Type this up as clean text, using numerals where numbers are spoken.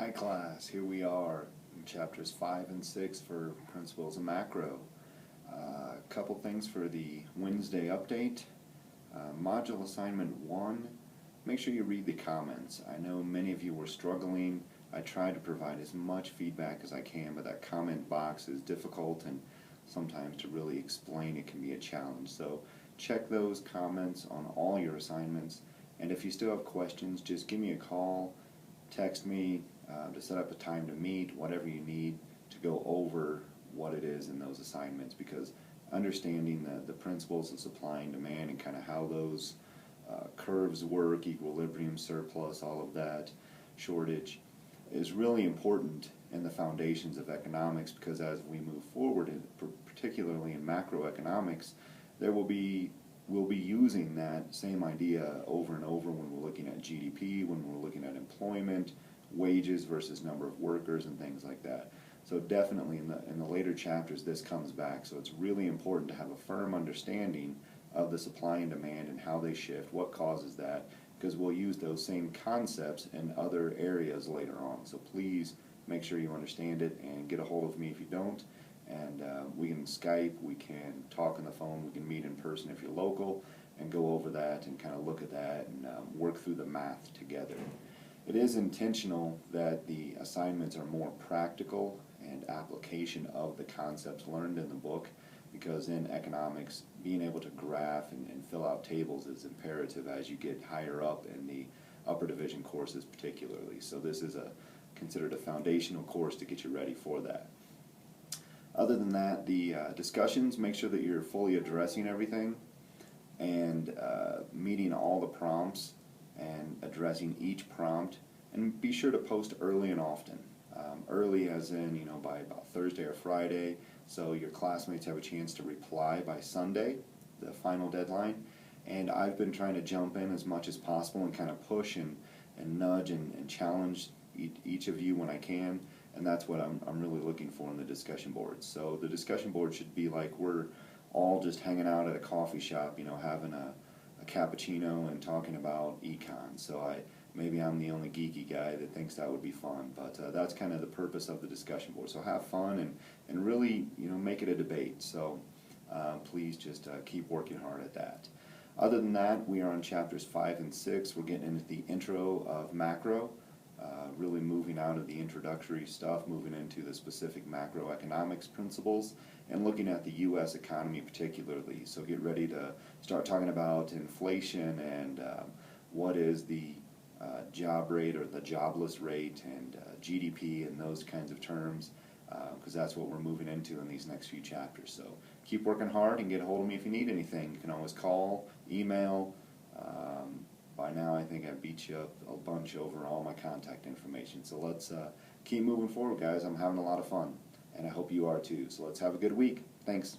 Hi class, here we are in chapters 5 and 6 for Principles of Macro. A couple things for the Wednesday update. Module assignment 1, make sure you read the comments. I know many of you were struggling. I try to provide as much feedback as I can, but that comment box is difficult, and sometimes to really explain it can be a challenge. So check those comments on all your assignments, and if you still have questions, just give me a call, text me to set up a time to meet, whatever you need to go over what it is in those assignments, because understanding the principles of supply and demand and kind of how those curves work, equilibrium, surplus, all of that, shortage, is really important in the foundations of economics, because as we move forward, particularly in macroeconomics, we'll be using that same idea over and over when we're looking at GDP, when we're looking at employment, wages versus number of workers, and things like that. So definitely in the later chapters this comes back. So it's really important to have a firm understanding of the supply and demand and how they shift, what causes that, because we'll use those same concepts in other areas later on. So please make sure you understand it and get a hold of me if you don't. And we can Skype, we can talk on the phone, we can meet in person if you're local, and go over that and kind of look at that and work through the math together. It is intentional that the assignments are more practical and application of the concepts learned in the book, because in economics, being able to graph and fill out tables is imperative as you get higher up in the upper division courses particularly. So this is considered a foundational course to get you ready for that. Other than that, the discussions, make sure that you're fully addressing everything and meeting all the prompts and addressing each prompt, and be sure to post early and often. Early as in, by about Thursday or Friday, so your classmates have a chance to reply by Sunday, the final deadline. And I've been trying to jump in as much as possible and kind of push and nudge and challenge each of you when I can, and that's what I'm really looking for in the discussion boards. So the discussion board should be like we're all just hanging out at a coffee shop, having a cappuccino and talking about Econ. So maybe I'm the only geeky guy that thinks that would be fun, but that's kind of the purpose of the discussion board. So have fun and really make it a debate. So please just keep working hard at that. Other than that, we are on chapters 5 and 6. We're getting into the intro of macro, really moving out of the introductory stuff, moving into the specific macroeconomics principles, and looking at the U.S. economy particularly. So get ready to start talking about inflation and what is the job rate or the jobless rate, and GDP and those kinds of terms, because that's what we're moving into in these next few chapters. So keep working hard and get a hold of me if you need anything. You can always call, email. By now I think I've beat you up a bunch over all my contact information. So let's keep moving forward, guys. I'm having a lot of fun, and I hope you are too. So let's have a good week. Thanks.